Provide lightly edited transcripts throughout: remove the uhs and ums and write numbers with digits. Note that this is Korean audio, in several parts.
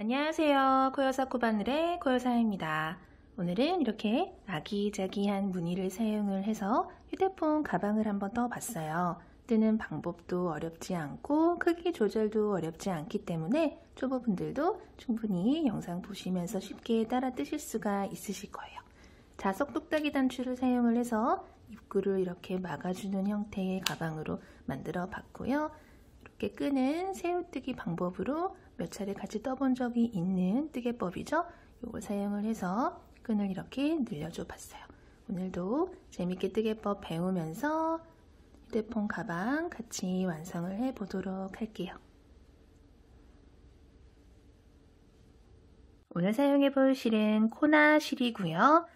안녕하세요. 코여사 코바늘의 코여사입니다. 오늘은 이렇게 아기자기한 무늬를 사용을 해서 휴대폰 가방을 한번 떠봤어요. 뜨는 방법도 어렵지 않고 크기 조절도 어렵지 않기 때문에 초보분들도 충분히 영상 보시면서 쉽게 따라 뜨실 수가 있으실 거예요. 자석 똑딱이 단추를 사용을 해서 입구를 이렇게 막아주는 형태의 가방으로 만들어 봤고요. 이렇게 끄는 새우뜨기 방법으로 몇 차례 같이 떠본 적이 있는 뜨개법이죠. 이걸 사용을 해서 끈을 이렇게 늘려줘 봤어요. 오늘도 재밌게 뜨개법 배우면서 휴대폰 가방 같이 완성을 해 보도록 할게요. 오늘 사용해 볼 실은 코나 실이고요.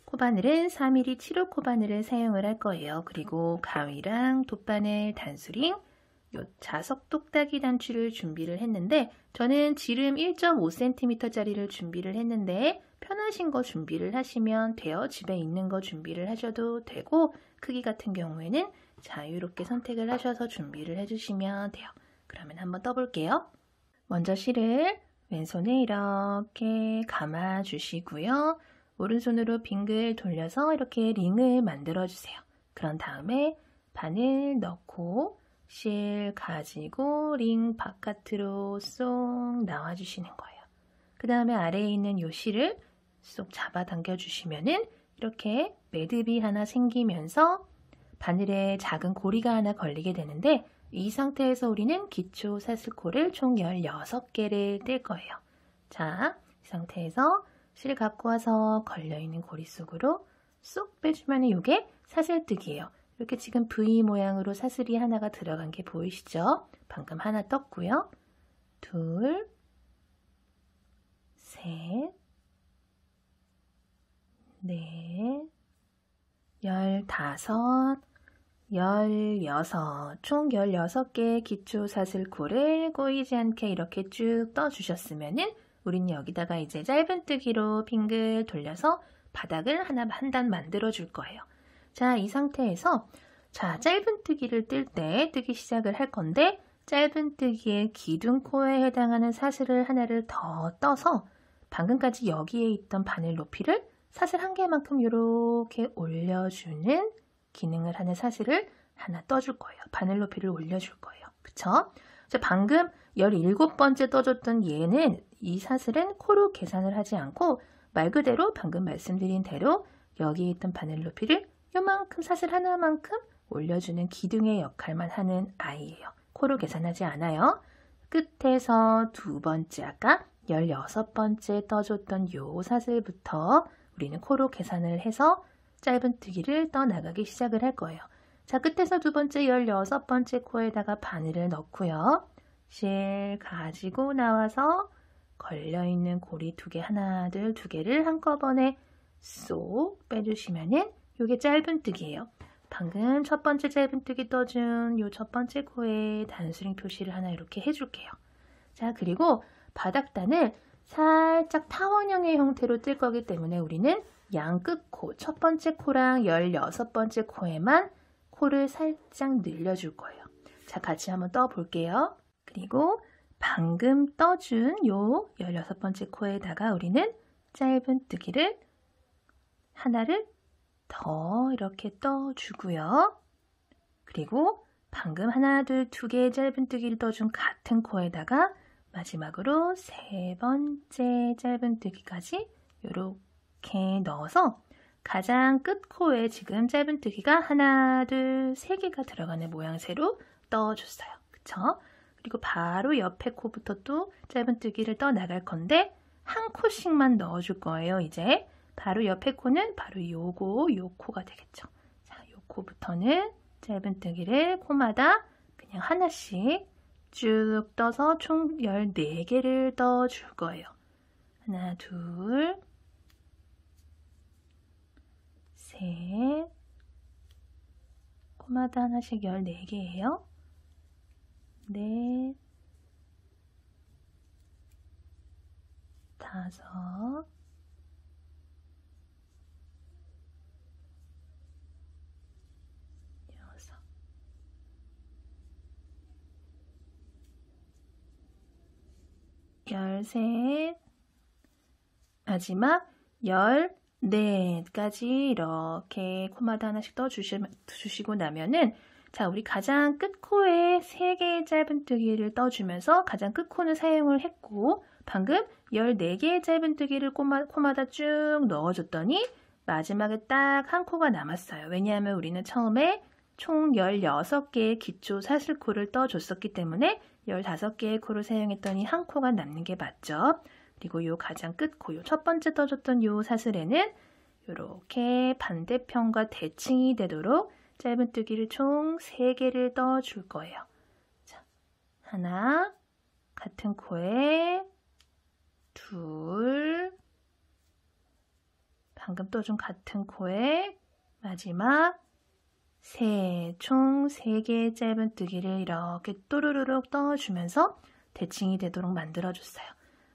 코바늘은 3mm 7호 코바늘을 사용을 할 거예요. 그리고 가위랑 돗바늘, 단수링, 요 자석 똑딱이 단추를 준비를 했는데 저는 지름 1.5cm 짜리를 준비를 했는데 편하신 거 준비를 하시면 돼요. 집에 있는 거 준비를 하셔도 되고 크기 같은 경우에는 자유롭게 선택을 하셔서 준비를 해주시면 돼요. 그러면 한번 떠볼게요. 먼저 실을 왼손에 이렇게 감아 주시고요. 오른손으로 빙글 돌려서 이렇게 링을 만들어 주세요. 그런 다음에 바늘 넣고 실 가지고 링 바깥으로 쏙 나와 주시는 거예요. 그 다음에 아래에 있는 요 실을 쏙 잡아 당겨 주시면은 이렇게 매듭이 하나 생기면서 바늘에 작은 고리가 하나 걸리게 되는데 이 상태에서 우리는 기초 사슬코를 총 16개를 뗄 거예요. 자, 이 상태에서 실 갖고 와서 걸려있는 고리 속으로 쏙 빼주면 이게 사슬뜨기예요. 이렇게 지금 V 모양으로 사슬이 하나가 들어간 게 보이시죠? 방금 하나 떴고요. 둘, 셋, 넷, 15, 16, 총 16개의 기초 사슬코를 꼬이지 않게 이렇게 쭉 떠주셨으면은 우린 여기다가 이제 짧은뜨기로 빙글 돌려서 바닥을 한 단 만들어 줄 거예요. 자, 이 상태에서 짧은뜨기를 뜰 때 뜨기 시작을 할 건데 짧은뜨기의 기둥코에 해당하는 사슬을 하나를 더 떠서 방금까지 여기에 있던 바늘 높이를 사슬 한 개만큼 이렇게 올려주는 기능을 하는 사슬을 하나 떠줄 거예요. 바늘 높이를 올려줄 거예요. 그쵸? 방금 17번째 떠줬던 얘는 이 사슬은 코로 계산을 하지 않고 말 그대로 방금 말씀드린 대로 여기에 있던 바늘 높이를 요만큼 사슬 하나만큼 올려주는 기둥의 역할만 하는 아이예요. 코로 계산하지 않아요. 끝에서 두 번째 아까 16번째 떠줬던 요 사슬부터 우리는 코로 계산을 해서 짧은뜨기를 떠나가기 시작을 할 거예요. 자, 끝에서 두 번째 16번째 코에다가 바늘을 넣고요. 실 가지고 나와서 걸려있는 고리 두 개, 하나, 둘, 두 개를 한꺼번에 쏙 빼주시면은 이게 짧은뜨기예요. 방금 첫 번째 짧은뜨기 떠준 요 첫 번째 코에 단수링 표시를 하나 이렇게 해줄게요. 자, 그리고 바닥단을 살짝 타원형의 형태로 뜰 거기 때문에 우리는 양 끝코, 첫 번째 코랑 16번째 코에만 코를 살짝 늘려줄 거예요. 자, 같이 한번 떠볼게요. 그리고 방금 떠준 요 16번째 코에다가 우리는 짧은뜨기를 하나를 더 이렇게 떠주고요. 그리고 방금 하나, 둘, 두 개의 짧은뜨기를 떠준 같은 코에다가 마지막으로 세 번째 짧은뜨기까지 이렇게 넣어서 가장 끝 코에 지금 짧은뜨기가 하나, 둘, 세 개가 들어가는 모양새로 떠줬어요. 그쵸? 그리고 바로 옆에 코부터 또 짧은뜨기를 떠 나갈 건데 한 코씩만 넣어줄 거예요. 이제 바로 옆에 코는 바로 요 코가 되겠죠. 자, 요 코부터는 짧은뜨기를 코마다 그냥 하나씩 쭉 떠서 총 14개를 떠줄 거예요. 하나, 둘, 셋, 코마다 하나씩 14개예요. 넷, 다섯, 여섯, 13, 마지막 14까지 이렇게 코마다 하나씩 떠주시고 나면은 자, 우리 가장 끝코에 3개의 짧은뜨기를 떠주면서 가장 끝코는 사용을 했고 방금 14개의 짧은뜨기를 코마다 쭉 넣어줬더니 마지막에 딱 한 코가 남았어요. 왜냐하면 우리는 처음에 총 16개의 기초 사슬코를 떠줬었기 때문에 15개의 코를 사용했더니 한 코가 남는 게 맞죠. 그리고 요 가장 끝코, 요 첫 번째 떠줬던 요 사슬에는 이렇게 반대편과 대칭이 되도록 짧은뜨기를 총 3개를 떠줄 거예요. 자, 하나, 같은 코에 둘, 방금 떠준 같은 코에 마지막 셋, 총 3개의 짧은뜨기를 이렇게 또르르륵 떠주면서 대칭이 되도록 만들어줬어요.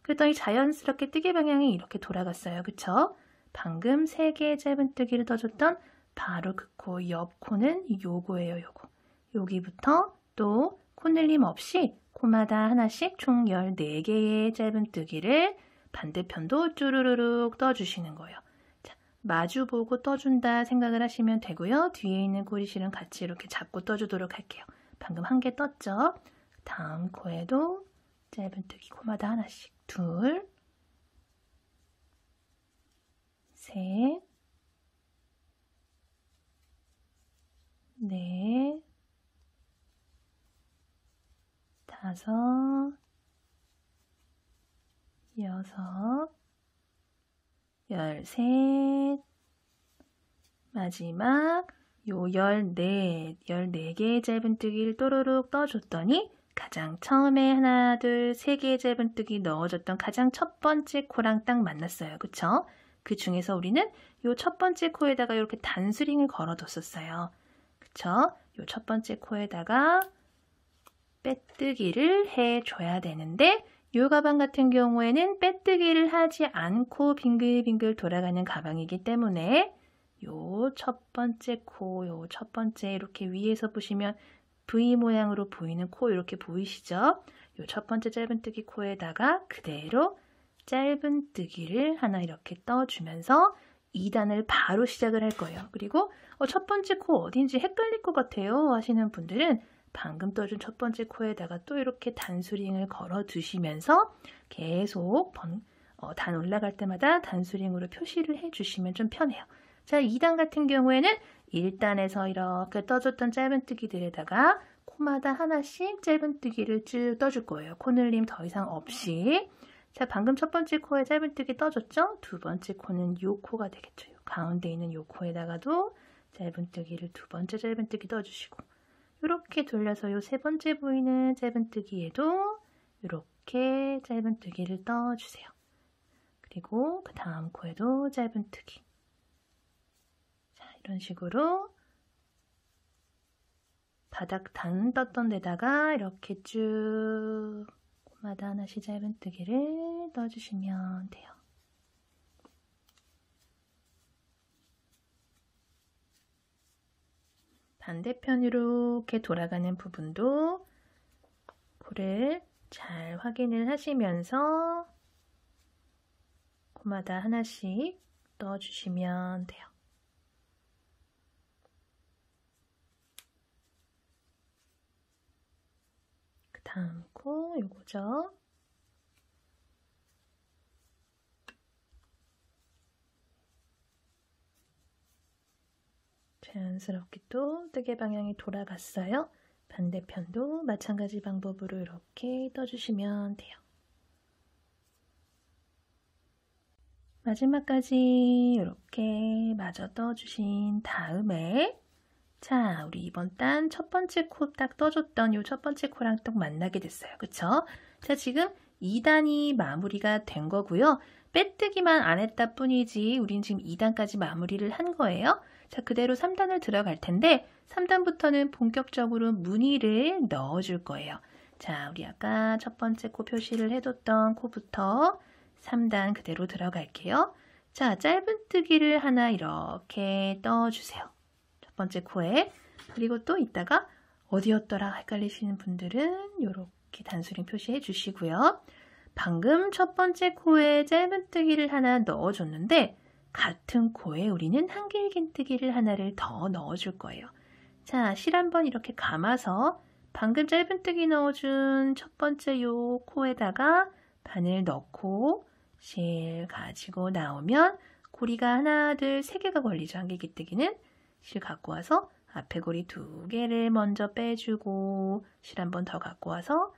그랬더니 자연스럽게 뜨개 방향이 이렇게 돌아갔어요. 그쵸? 방금 3개의 짧은뜨기를 떠줬던 바로 그 코, 옆 코는 요거예요. 요거. 여기부터 또 코늘림 없이 코마다 하나씩 총 14개의 짧은뜨기를 반대편도 쭈루루룩 떠주시는 거예요. 자, 마주보고 떠준다 생각을 하시면 되고요. 뒤에 있는 꼬리실은 같이 이렇게 잡고 떠주도록 할게요. 방금 한 개 떴죠? 다음 코에도 짧은뜨기 코마다 하나씩 둘, 셋, 넷, 다섯, 여섯, 13, 마지막 요 14개의 짧은뜨기를 또르륵 떠줬더니 가장 처음에 하나, 둘, 3개의 짧은뜨기 넣어줬던 가장 첫 번째 코랑 딱 만났어요. 그쵸? 그 중에서 우리는 요 첫 번째 코에다가 이렇게 단수링을 걸어뒀었어요. 그쵸? 요 첫 번째 코에다가 빼뜨기를 해줘야 되는데 요 가방 같은 경우에는 빼뜨기를 하지 않고 빙글빙글 돌아가는 가방이기 때문에 요 첫 번째 코, 요 첫 번째 이렇게 위에서 보시면 V 모양으로 보이는 코 이렇게 보이시죠? 요 첫 번째 짧은뜨기 코에다가 그대로 짧은뜨기를 하나 이렇게 떠주면서 2단을 바로 시작을 할 거예요. 그리고 첫 번째 코 어딘지 헷갈릴 것 같아요 하시는 분들은 방금 떠준 첫 번째 코에다가 또 이렇게 단수링을 걸어 두시면서 계속 단 올라갈 때마다 단수링으로 표시를 해주시면 좀 편해요. 자, 2단 같은 경우에는 1단에서 이렇게 떠줬던 짧은뜨기들에다가 코마다 하나씩 짧은뜨기를 쭉 떠줄 거예요. 코늘림 더 이상 없이. 자, 방금 첫 번째 코에 짧은뜨기 떠줬죠? 두 번째 코는 요 코가 되겠죠. 가운데 있는 요 코에다가도 짧은뜨기를 두 번째 짧은뜨기 떠주시고 이렇게 돌려서 요 세 번째 보이는 짧은뜨기에도 이렇게 짧은뜨기를 떠주세요. 그리고 그 다음 코에도 짧은뜨기. 자, 이런 식으로 바닥 단 떴던 데다가 이렇게 쭉 코마다 하나씩 짧은뜨기를 떠주시면 돼요. 반대편으로 이렇게 돌아가는 부분도 코를 잘 확인을 하시면서 코마다 하나씩 넣어주시면 돼요. 그 다음 코 요거죠. 자연스럽게 또 뜨개 방향이 돌아갔어요. 반대편도 마찬가지 방법으로 이렇게 떠주시면 돼요. 마지막까지 이렇게 마저 떠주신 다음에 자, 우리 이번 단 첫 번째 코 딱 떠줬던 요 첫 번째 코랑 또 만나게 됐어요. 그쵸? 자, 지금 2단이 마무리가 된 거고요. 빼뜨기만 안 했다 뿐이지 우린 지금 2단까지 마무리를 한 거예요. 자, 그대로 3단을 들어갈 텐데 3단부터는 본격적으로 무늬를 넣어줄 거예요. 자, 우리 아까 첫 번째 코 표시를 해뒀던 코부터 3단 그대로 들어갈게요. 자, 짧은뜨기를 하나 이렇게 떠주세요. 첫 번째 코에. 그리고 또 이따가 어디였더라 헷갈리시는 분들은 이렇게 단수링 표시해 주시고요. 방금 첫 번째 코에 짧은뜨기를 하나 넣어줬는데 같은 코에 우리는 한길긴뜨기를 하나를 더 넣어줄 거예요. 자, 실 한번 이렇게 감아서 방금 짧은뜨기 넣어준 첫 번째 요 코에다가 바늘 넣고 실 가지고 나오면 고리가 하나, 둘, 세 개가 걸리죠. 한길긴뜨기는 실 갖고 와서 앞에 고리 두 개를 먼저 빼주고 실 한 번 더 갖고 와서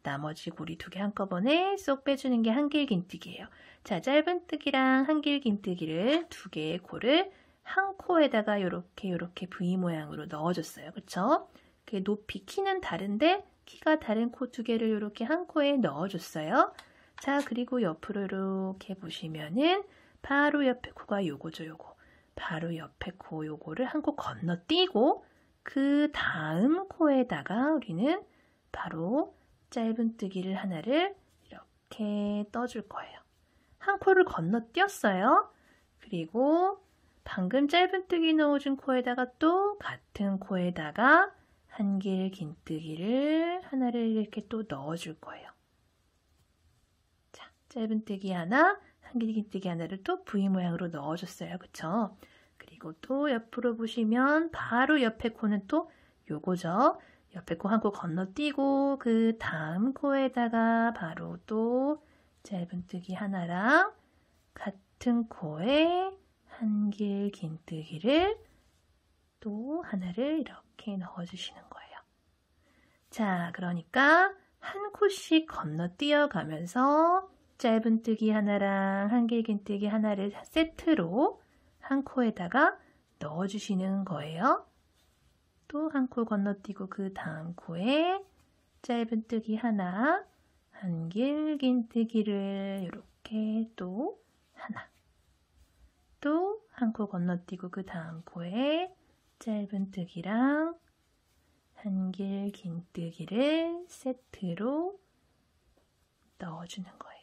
나머지 고리 두 개 한꺼번에 쏙 빼주는 게 한길긴뜨기예요. 자, 짧은뜨기랑 한길긴뜨기를 두 개의 코를 한 코에다가 요렇게 V 모양으로 넣어줬어요. 그쵸? 그 높이 키는 다른데 키가 다른 코 두 개를 요렇게 한 코에 넣어줬어요. 자, 그리고 옆으로 이렇게 보시면은 바로 옆에 코가 요거죠, 요거. 바로 옆에 코 요거를 한 코 건너뛰고 그 다음 코에다가 우리는 바로 짧은뜨기를 하나를 이렇게 떠줄 거예요. 한 코를 건너뛰었어요. 그리고 방금 짧은뜨기 넣어준 코에다가 또 같은 코에다가 한길긴뜨기를 하나를 이렇게 또 넣어줄 거예요. 자, 짧은뜨기 하나, 한길긴뜨기 하나를 또 V 모양으로 넣어줬어요. 그쵸? 그리고 또 옆으로 보시면 바로 옆에 코는 또 요거죠. 옆에 코 한 코 건너뛰고 그 다음 코에다가 바로 또 짧은뜨기 하나랑 같은 코에 한길긴뜨기를 또 하나를 이렇게 넣어주시는 거예요. 자, 그러니까 한 코씩 건너뛰어 가면서 짧은뜨기 하나랑 한길긴뜨기 하나를 세트로 한 코에다가 넣어주시는 거예요. 또 한 코 건너뛰고 그 다음 코에 짧은뜨기 하나, 한길긴뜨기를 이렇게 또 하나, 또 한 코 건너뛰고 그 다음 코에 짧은뜨기랑 한길긴뜨기를 세트로 넣어주는 거예요.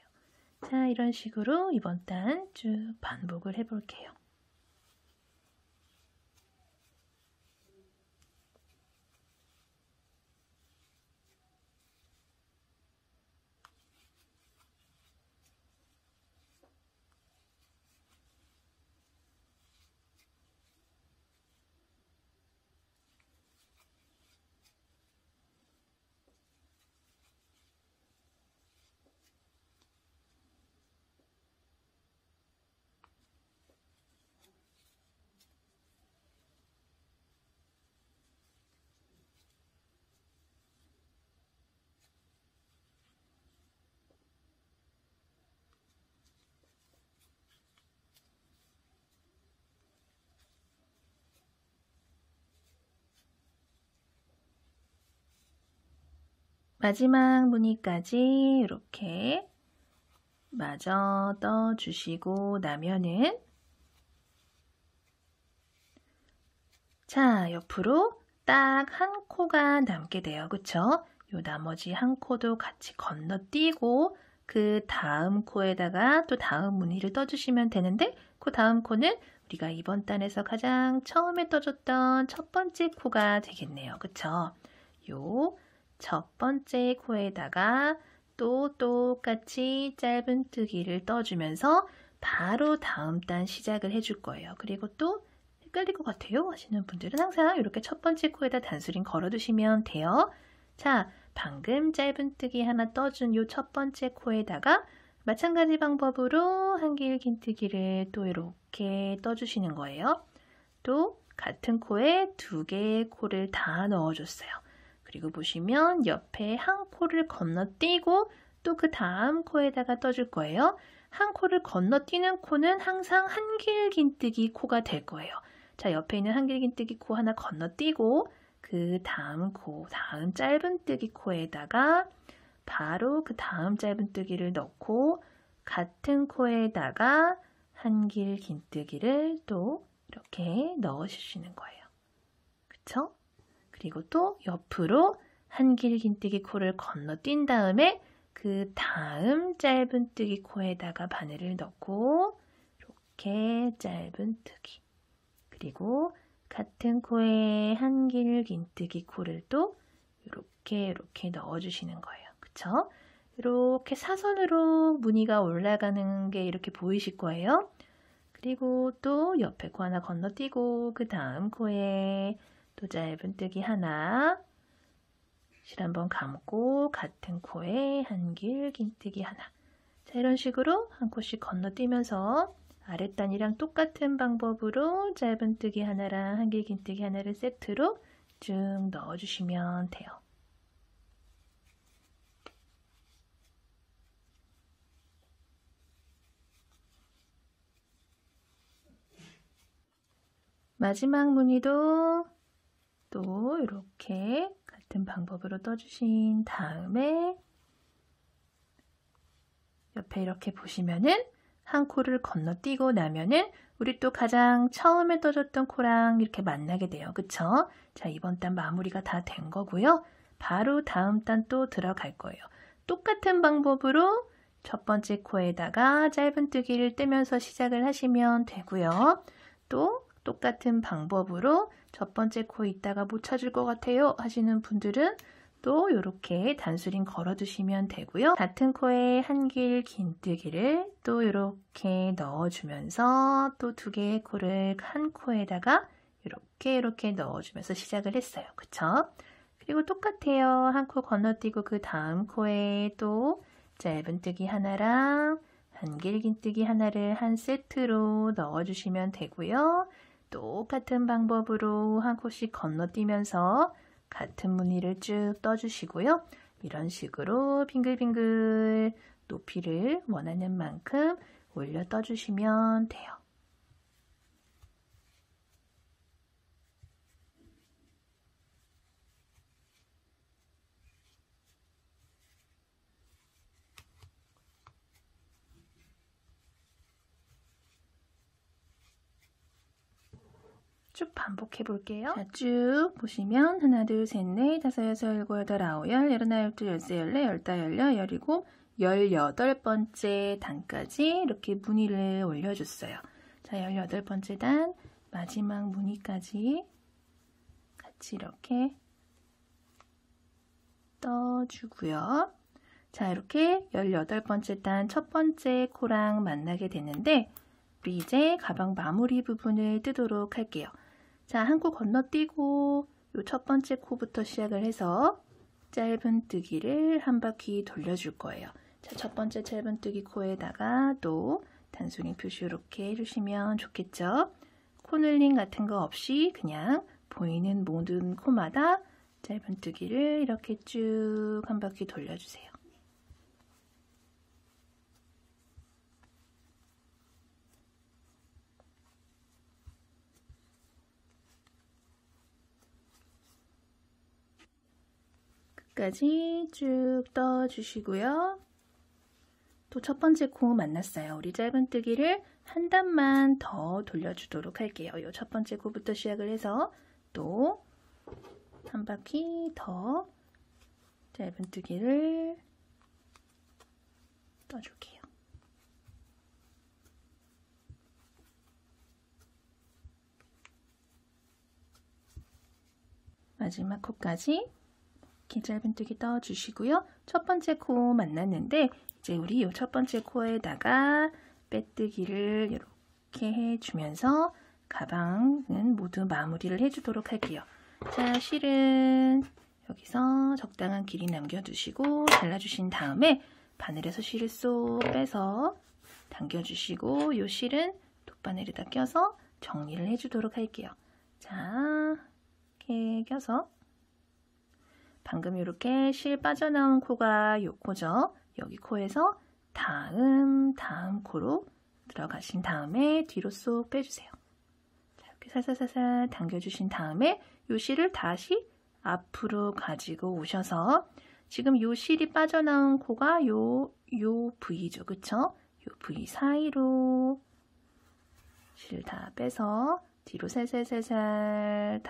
자, 이런 식으로 이번 단 쭉 반복을 해볼게요. 마지막 무늬까지 이렇게 마저 떠주시고 나면은 자, 옆으로 딱 한 코가 남게 돼요. 그쵸? 요 나머지 한 코도 같이 건너뛰고 그 다음 코에다가 또 다음 무늬를 떠주시면 되는데 그 다음 코는 우리가 이번 단에서 가장 처음에 떠줬던 첫 번째 코가 되겠네요. 그쵸? 요 첫 번째 코에다가 또 똑같이 짧은뜨기를 떠주면서 바로 다음 단 시작을 해줄 거예요. 그리고 또 헷갈릴 것 같아요 하시는 분들은 항상 이렇게 첫 번째 코에다 단수링 걸어두시면 돼요. 자, 방금 짧은뜨기 하나 떠준 요 첫 번째 코에다가 마찬가지 방법으로 한길긴뜨기를 또 이렇게 떠주시는 거예요. 또 같은 코에 두 개의 코를 다 넣어줬어요. 그리고 보시면 옆에 한 코를 건너뛰고 또 그 다음 코에다가 떠줄 거예요. 한 코를 건너뛰는 코는 항상 한길긴뜨기 코가 될 거예요. 자, 옆에 있는 한길긴뜨기 코 하나 건너뛰고 그 다음 코, 다음 짧은뜨기 코에다가 바로 그 다음 짧은뜨기를 넣고 같은 코에다가 한길긴뜨기를 또 이렇게 넣어주시는 거예요. 그쵸? 그리고 또 옆으로 한길긴뜨기 코를 건너뛴 다음에 그 다음 짧은뜨기 코에다가 바늘을 넣고 이렇게 짧은뜨기 그리고 같은 코에 한길긴뜨기 코를 또 이렇게 넣어주시는 거예요. 그쵸? 이렇게 사선으로 무늬가 올라가는 게 이렇게 보이실 거예요. 그리고 또 옆에 코 하나 건너뛰고 그 다음 코에 또 짧은뜨기 하나, 실 한번 감고 같은 코에 한길 긴뜨기 하나. 자, 이런 식으로 한 코씩 건너뛰면서 아랫단이랑 똑같은 방법으로 짧은뜨기 하나랑 한길 긴뜨기 하나를 세트로 쭉 넣어주시면 돼요. 마지막 무늬도 또 이렇게 같은 방법으로 떠주신 다음에 옆에 이렇게 보시면은 한 코를 건너뛰고 나면은 우리 또 가장 처음에 떠줬던 코랑 이렇게 만나게 돼요. 그쵸? 자, 이번 단 마무리가 다 된 거고요. 바로 다음 단 또 들어갈 거예요. 똑같은 방법으로 첫 번째 코에다가 짧은뜨기를 떼면서 시작을 하시면 되고요. 또 똑같은 방법으로 첫 번째 코 있다가 못 찾을 것 같아요 하시는 분들은 또 이렇게 단수링 걸어두시면 되고요. 같은 코에 한길 긴뜨기를 또 이렇게 넣어주면서 또 두 개의 코를 한 코에다가 이렇게 넣어주면서 시작을 했어요. 그쵸? 그리고 똑같아요. 한 코 건너뛰고 그 다음 코에 또 짧은뜨기 하나랑 한길 긴뜨기 하나를 한 세트로 넣어주시면 되고요. 똑같은 방법으로 한 코씩 건너뛰면서 같은 무늬를 쭉 떠주시고요. 이런 식으로 빙글빙글 높이를 원하는 만큼 올려 떠주시면 돼요. 쭉 반복해 볼게요. 자, 쭉 보시면 하나, 둘, 셋, 넷, 다섯, 여섯, 일곱, 여덟, 아홉, 열, 열하나, 열둘, 열세, 열네, 열다, 열여, 열일곱, 18번째 단까지 이렇게 무늬를 올려줬어요. 자, 18번째 단 마지막 무늬까지 같이 이렇게 떠주고요. 자, 이렇게 18번째 단 첫 번째 코랑 만나게 되는데 우리 이제 가방 마무리 부분을 뜨도록 할게요. 자, 한 코 건너뛰고 요 첫 번째 코부터 시작을 해서 짧은뜨기를 한 바퀴 돌려줄 거예요. 자, 첫 번째 짧은뜨기 코에다가 또 단수링 표시 이렇게 해주시면 좋겠죠. 코늘림 같은 거 없이 그냥 보이는 모든 코마다 짧은뜨기를 이렇게 쭉 한 바퀴 돌려주세요. 끝까지 쭉 떠주시고요. 또 첫 번째 코 만났어요. 우리 짧은뜨기를 한 단만 더 돌려주도록 할게요. 이 첫 번째 코부터 시작을 해서 또 한 바퀴 더 짧은뜨기를 떠줄게요. 마지막 코까지 이렇게 짧은뜨기 떠주시고요. 첫 번째 코 만났는데 이제 우리 이 첫 번째 코에다가 빼뜨기를 이렇게 해주면서 가방은 모두 마무리를 해주도록 할게요. 자, 실은 여기서 적당한 길이 남겨두시고 잘라주신 다음에 바늘에서 실을 쏙 빼서 당겨주시고 이 실은 돗바늘에다 껴서 정리를 해주도록 할게요. 자, 이렇게 껴서 방금 이렇게 실 빠져나온 코가 요 코죠. 여기 코에서 다음 코로 들어가신 다음에 뒤로 쏙 빼주세요. 자, 이렇게 살살살살 당겨주신 다음에 요 실을 다시 앞으로 가지고 오셔서 지금 요 실이 빠져나온 코가 요 부위죠. 그쵸? 요 부위 사이로 실 다 빼서 뒤로 살살살살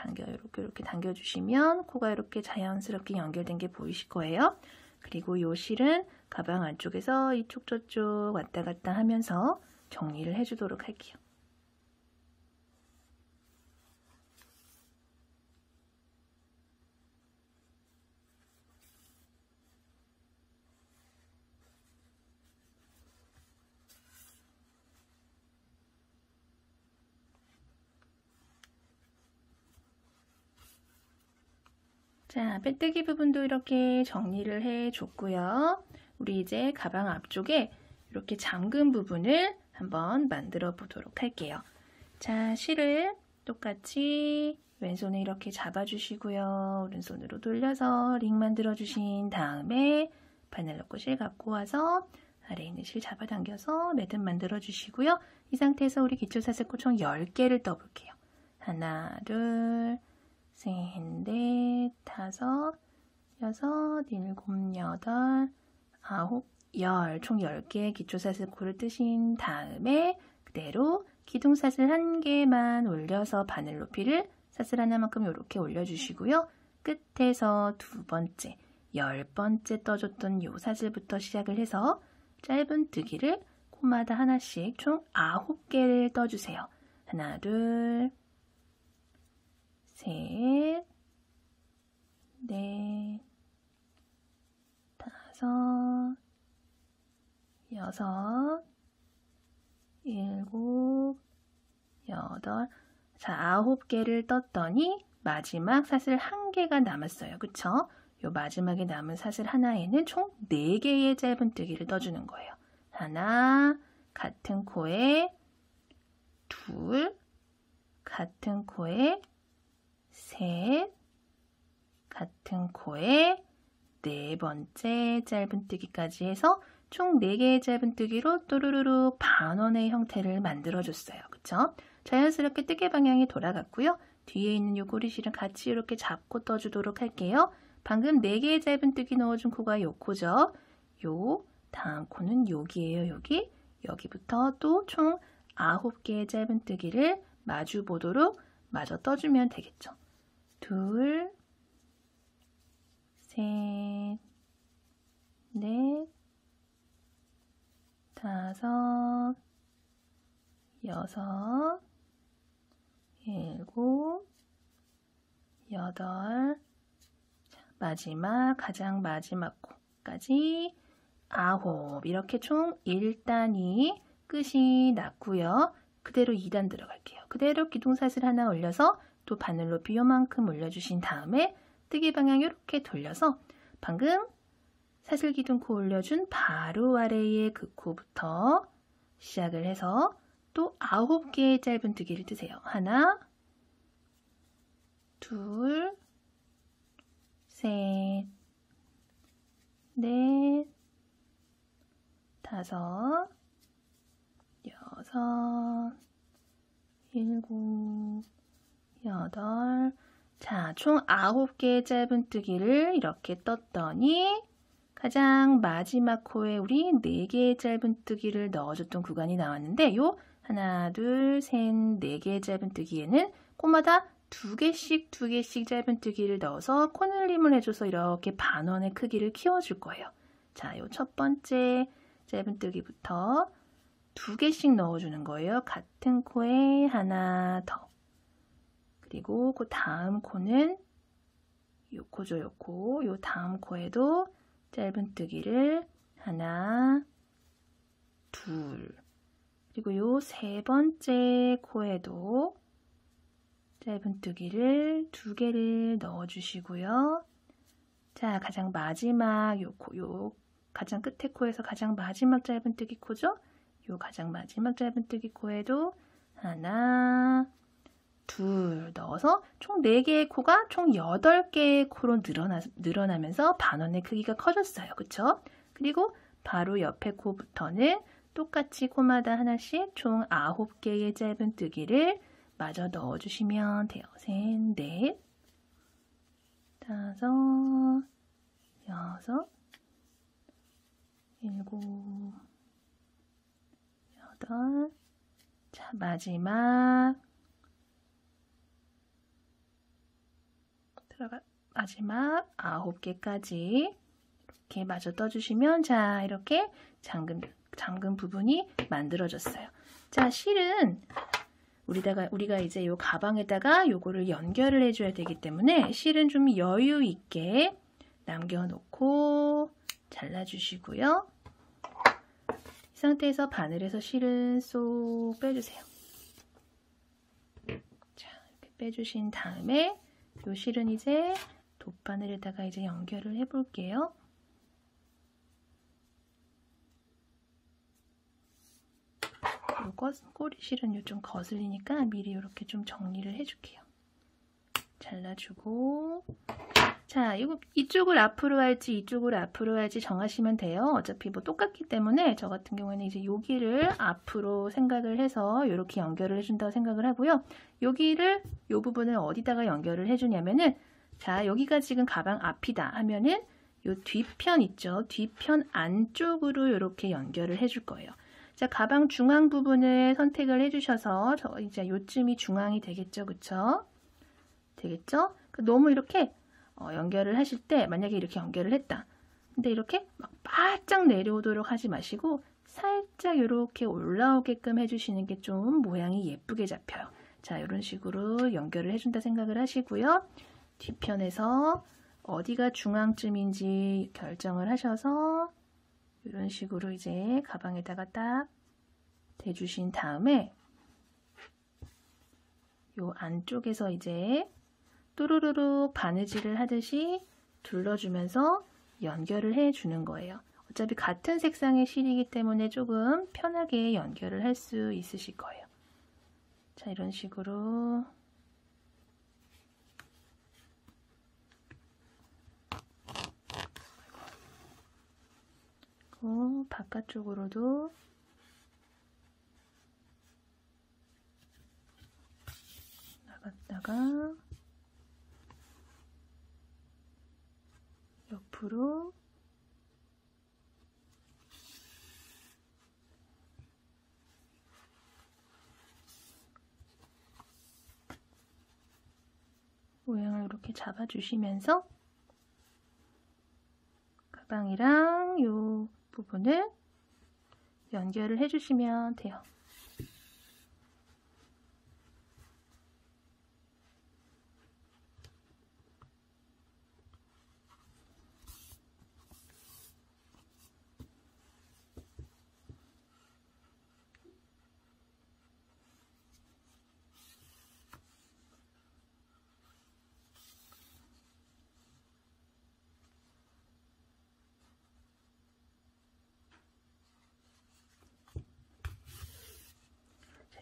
이렇게 당겨주시면 코가 이렇게 자연스럽게 연결된 게 보이실 거예요. 그리고 요 실은 가방 안쪽에서 이쪽 저쪽 왔다 갔다 하면서 정리를 해주도록 할게요. 자, 빼뜨기 부분도 이렇게 정리를 해줬고요. 우리 이제 가방 앞쪽에 이렇게 잠근 부분을 한번 만들어 보도록 할게요. 자, 실을 똑같이 왼손에 이렇게 잡아주시고요. 오른손으로 돌려서 링 만들어 주신 다음에 바늘 넣고 실 갖고 와서 아래에 있는 실 잡아당겨서 매듭 만들어 주시고요. 이 상태에서 우리 기초사슬코 총 10개를 떠볼게요. 하나, 둘, 셋, 넷, 다섯, 여섯, 일곱, 여덟, 아홉, 열. 총 10개의 기초사슬코를 뜨신 다음에 그대로 기둥사슬 1개만 올려서 바늘 높이를 사슬 하나만큼 이렇게 올려주시고요. 끝에서 두 번째, 10번째 떠줬던 요 사슬부터 시작을 해서 짧은 뜨기를 코마다 하나씩 총 9개를 떠주세요. 하나, 둘, 셋, 넷, 다섯, 여섯, 일곱, 여덟. 자, 9개를 떴더니 마지막 사슬 1개가 남았어요. 그쵸? 요 마지막에 남은 사슬 하나에는 총 4개의 짧은뜨기를 떠주는 거예요. 하나, 같은 코에 둘, 같은 코에 셋, 같은 코에 4번째 짧은뜨기까지 해서 총 4개의 짧은뜨기로 또르르륵 반원의 형태를 만들어줬어요. 그쵸? 자연스럽게 뜨개 방향이 돌아갔고요. 뒤에 있는 요 꼬리실은 같이 이렇게 잡고 떠주도록 할게요. 방금 4개의 짧은뜨기 넣어준 코가 요 코죠. 요 다음 코는 여기예요. 여기. 여기부터 또 총 9개의 짧은뜨기를 마주 보도록 마저 떠주면 되겠죠. 둘, 셋, 넷, 다섯, 여섯, 일곱, 여덟, 마지막 가장 마지막 코까지 9. 이렇게 총 1단이 끝이 났고요. 그대로 2단 들어갈게요. 그대로 기둥사슬 하나 올려서 또 바늘 높이 요만큼 올려주신 다음에 뜨기 방향 이렇게 돌려서 방금 사슬 기둥코 올려준 바로 아래의 그 코부터 시작을 해서 또 9개의 짧은뜨기를 뜨세요. 하나, 둘, 셋, 넷, 다섯, 여섯, 일곱, 여덟. 자, 총 9개의 짧은뜨기를 이렇게 떴더니 가장 마지막 코에 우리 4개의 짧은뜨기를 넣어줬던 구간이 나왔는데 요 하나, 둘, 셋, 4개의 짧은뜨기에는 코마다 2개씩 짧은뜨기를 넣어서 코늘림을 해줘서 이렇게 반원의 크기를 키워줄 거예요. 자, 요 첫 번째 짧은뜨기부터 2개씩 넣어주는 거예요. 같은 코에 하나 더. 그리고 그 다음 코는 요 코죠, 요 코. 요 다음 코에도 짧은뜨기를 하나, 둘. 그리고 요 3번째 코에도 짧은뜨기를 2개를 넣어주시고요. 자, 가장 마지막 요 코, 요 가장 끝에 코에서 가장 마지막 짧은뜨기 코죠? 요 가장 마지막 짧은뜨기 코에도 하나, 둘 넣어서 총 4개의 코가 총 8개의 코로 늘어나면서 반원의 크기가 커졌어요. 그쵸? 그리고 바로 옆에 코부터는 똑같이 코마다 하나씩 총 9개의 짧은뜨기를 마저 넣어주시면 돼요. 셋, 넷, 다섯, 여섯, 일곱, 여덟. 자, 마지막 9개까지 이렇게 마저 떠주시면 자, 이렇게 잠근 부분이 만들어졌어요. 자, 실은 우리가 이제 요 가방에다가 요거를 연결을 해줘야 되기 때문에 실은 좀 여유 있게 남겨놓고 잘라주시고요. 이 상태에서 바늘에서 실은 쏙 빼주세요. 자, 이렇게 빼주신 다음에 요 실은 이제 돗바늘에다가 이제 연결을 해 볼게요. 꼬리실은 좀 거슬리니까 미리 이렇게 좀 정리를 해줄게요. 잘라주고, 자, 이쪽을 앞으로 할지 이쪽을 앞으로 할지 정하시면 돼요. 어차피 뭐 똑같기 때문에 저 같은 경우에는 이제 여기를 앞으로 생각을 해서 이렇게 연결을 해준다고 생각을 하고요. 여기를 이 부분을 어디다가 연결을 해주냐면은, 자, 여기가 지금 가방 앞이다 하면은 이 뒤편 있죠? 뒤편 안쪽으로 이렇게 연결을 해줄 거예요. 자, 가방 중앙 부분을 선택을 해주셔서 이제 요쯤이 중앙이 되겠죠, 그쵸? 되겠죠? 너무 이렇게 연결을 하실 때 만약에 이렇게 연결을 했다. 근데 이렇게 막 바짝 내려오도록 하지 마시고 살짝 이렇게 올라오게끔 해주시는 게 좀 모양이 예쁘게 잡혀요. 자, 이런 식으로 연결을 해준다 생각을 하시고요. 뒤편에서 어디가 중앙쯤인지 결정을 하셔서 이런 식으로 이제 가방에다가 딱 대주신 다음에 요 안쪽에서 이제 또르르륵 바느질을 하듯이 둘러주면서 연결을 해주는 거예요. 어차피 같은 색상의 실이기 때문에 조금 편하게 연결을 할 수 있으실 거예요. 자, 이런 식으로 그리고 바깥쪽으로도 나갔다가 옆으로 모양을 이렇게 잡아주시면서 가방이랑 이 부분을 연결을 해주시면 돼요.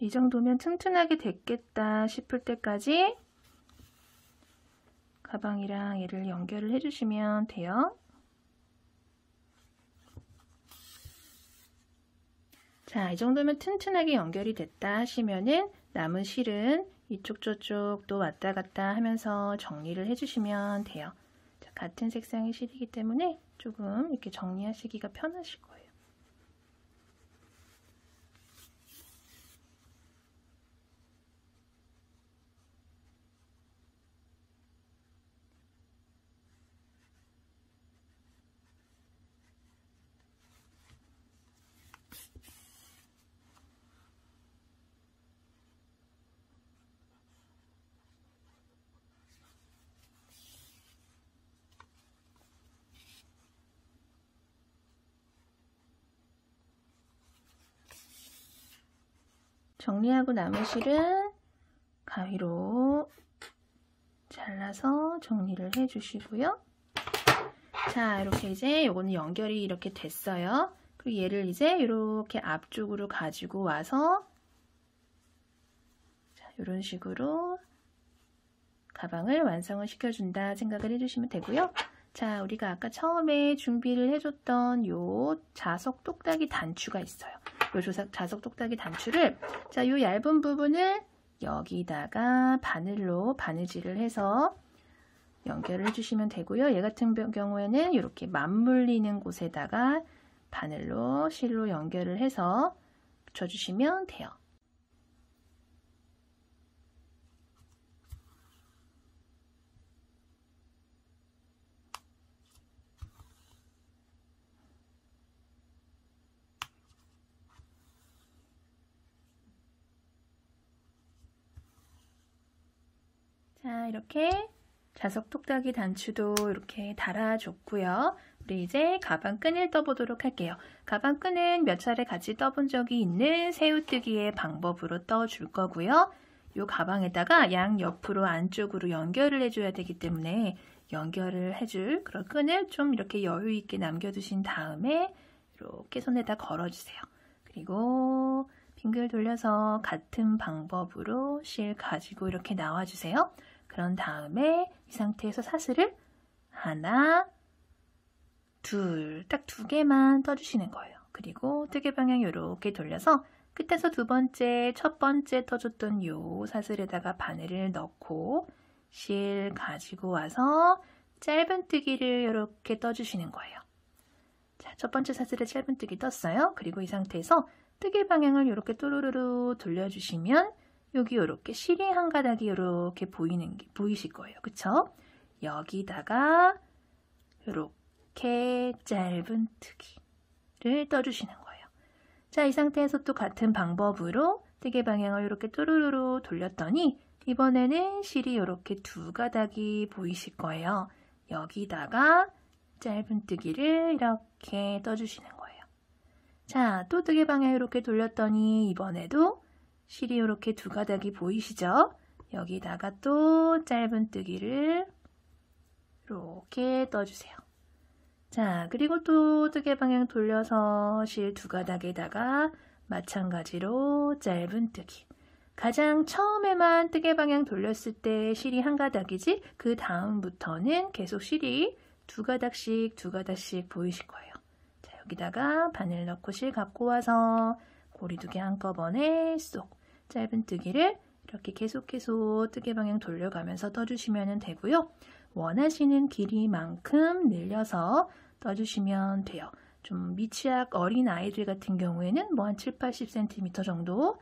이 정도면 튼튼하게 됐겠다 싶을 때까지 가방이랑 얘를 연결을 해주시면 돼요. 자, 이 정도면 튼튼하게 연결이 됐다 하시면은 남은 실은 이쪽 저쪽 또 왔다 갔다 하면서 정리를 해주시면 돼요. 자, 같은 색상의 실이기 때문에 조금 이렇게 정리하시기가 편하실 거예요. 정리하고 남은 실은 가위로 잘라서 정리를 해주시고요. 자, 이렇게 이제 요거는 연결이 이렇게 됐어요. 그리고 얘를 이제 이렇게 앞쪽으로 가지고 와서 자, 이런 식으로 가방을 완성을 시켜준다 생각을 해주시면 되고요. 자, 우리가 아까 처음에 준비를 해줬던 요 자석 똑딱이 단추가 있어요. 요 자석 똑딱이 단추를 자, 요 얇은 부분을 여기다가 바늘로 바느질을 해서 연결을 해주시면 되고요. 얘 같은 경우에는 이렇게 맞물리는 곳에다가 바늘로 실로 연결을 해서 붙여주시면 돼요. 자, 이렇게 자석 똑딱이 단추도 이렇게 달아줬고요. 우리 이제 가방 끈을 떠보도록 할게요. 가방 끈은 몇 차례 같이 떠본 적이 있는 새우뜨기의 방법으로 떠줄 거고요. 요 가방에다가 양 옆으로 안쪽으로 연결을 해줘야 되기 때문에 연결을 해줄 그런 끈을 좀 이렇게 여유 있게 남겨두신 다음에 이렇게 손에다 걸어주세요. 그리고 빙글 돌려서 같은 방법으로 실 가지고 이렇게 나와주세요. 그런 다음에 이 상태에서 사슬을 하나, 둘, 딱 2개만 떠주시는 거예요. 그리고 뜨개 방향 이렇게 돌려서 끝에서 첫 번째 떠줬던 요 사슬에다가 바늘을 넣고 실 가지고 와서 짧은뜨기를 이렇게 떠주시는 거예요. 자, 첫 번째 사슬에 짧은뜨기 떴어요. 그리고 이 상태에서 뜨개 방향을 이렇게 또르르르 돌려주시면 여기 이렇게 실이 한 가닥이 이렇게 보이실 거예요. 그쵸? 여기다가 이렇게 짧은뜨기를 떠주시는 거예요. 자, 이 상태에서 또 같은 방법으로 뜨개 방향을 이렇게 또르르르 돌렸더니 이번에는 실이 이렇게 2가닥이 보이실 거예요. 여기다가 짧은뜨기를 이렇게 떠주시는 거예요. 자, 또 뜨개 방향 이렇게 돌렸더니 이번에도 실이 이렇게 2가닥이 보이시죠? 여기다가 또 짧은뜨기를 이렇게 떠주세요. 자, 그리고 또 뜨개 방향 돌려서 실 2가닥에다가 마찬가지로 짧은뜨기. 가장 처음에만 뜨개 방향 돌렸을 때 실이 한 가닥이지 그 다음부터는 계속 실이 2가닥씩 보이실 거예요. 자, 여기다가 바늘 넣고 실 갖고 와서 고리 2개 한꺼번에 쏙 짧은뜨기를 이렇게 계속 뜨개 방향 돌려가면서 떠주시면 되고요. 원하시는 길이만큼 늘려서 떠주시면 돼요. 좀 미취학 어린 아이들 같은 경우에는 뭐 한 7, 80cm 정도,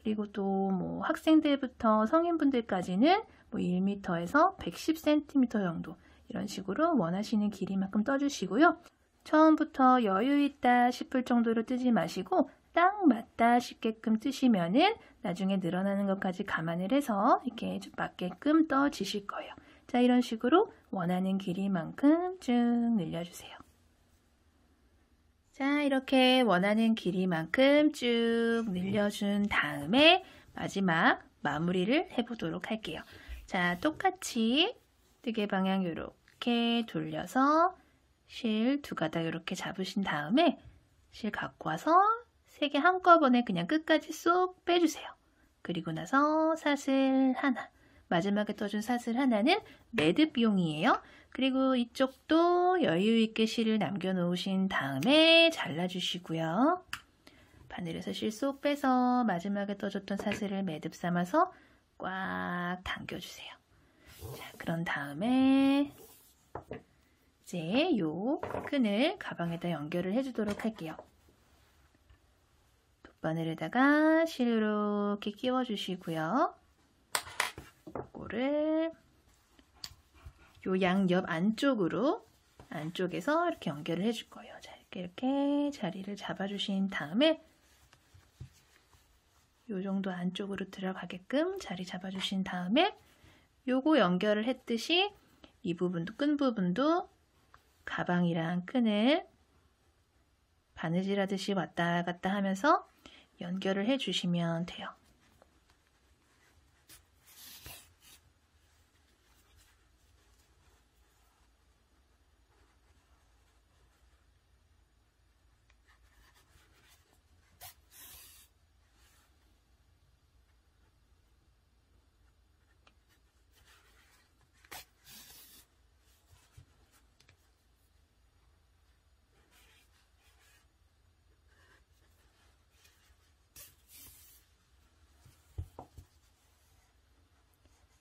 그리고 또 뭐 학생들부터 성인분들까지는 뭐 1m에서 110cm 정도 이런 식으로 원하시는 길이만큼 떠주시고요. 처음부터 여유 있다 싶을 정도로 뜨지 마시고 딱 맞다 싶게끔 뜨시면은 나중에 늘어나는 것까지 감안을 해서 이렇게 좀 맞게끔 떠지실 거예요. 자, 이런 식으로 원하는 길이만큼 쭉 늘려주세요. 자, 이렇게 원하는 길이만큼 쭉 늘려준 다음에 마지막 마무리를 해보도록 할게요. 자, 똑같이 뜨개 방향 이렇게 돌려서 실 2가닥 이렇게 잡으신 다음에 실 갖고 와서 3개 한꺼번에 그냥 끝까지 쏙 빼주세요. 그리고 나서 사슬 하나, 마지막에 떠준 사슬 하나는 매듭용이에요. 그리고 이쪽도 여유 있게 실을 남겨 놓으신 다음에 잘라주시고요. 바늘에서 실 쏙 빼서 마지막에 떠줬던 사슬을 매듭 삼아서 꽉 당겨주세요. 자, 그런 다음에 이제 요 끈을 가방에다 연결을 해주도록 할게요. 돗바늘에다가 실 이렇게 끼워주시고요. 이거를 요 양옆 안쪽에서 이렇게 연결을 해줄 거예요. 자, 이렇게 자리를 잡아주신 다음에 요 정도 안쪽으로 들어가게끔 자리 잡아주신 다음에 요거 연결을 했듯이 이 부분도 끈 부분도 가방이랑 끈을 바느질하듯이 왔다 갔다 하면서 연결을 해주시면 돼요.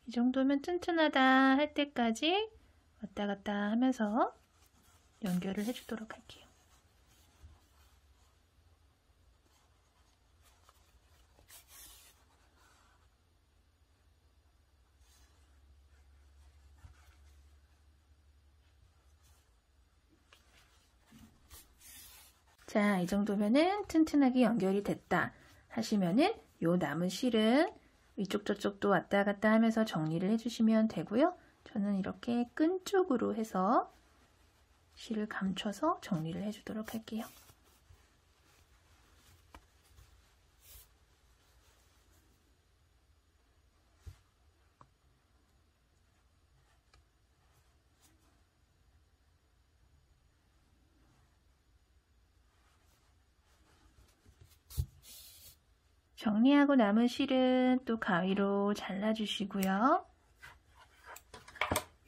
이 정도면 튼튼하다 할 때까지 왔다 갔다 하면서 연결을 해주도록 할게요. 자, 이 정도면은 튼튼하게 연결이 됐다 하시면은 요 남은 실은 이쪽 저쪽도 왔다 갔다 하면서 정리를 해주시면 되고요. 저는 이렇게 끈 쪽으로 해서 실을 감춰서 정리를 해주도록 할게요. 정리하고 남은 실은 또 가위로 잘라주시고요.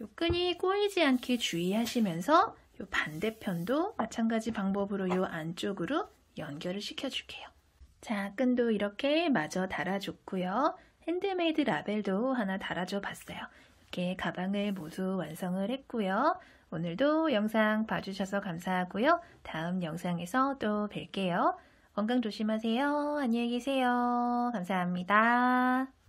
요 끈이 꼬이지 않게 주의하시면서 요 반대편도 마찬가지 방법으로 요 안쪽으로 연결을 시켜줄게요. 자, 끈도 이렇게 마저 달아줬고요. 핸드메이드 라벨도 하나 달아줘 봤어요. 이렇게 가방을 모두 완성을 했고요. 오늘도 영상 봐주셔서 감사하고요. 다음 영상에서 또 뵐게요. 건강 조심하세요. 안녕히 계세요. 감사합니다.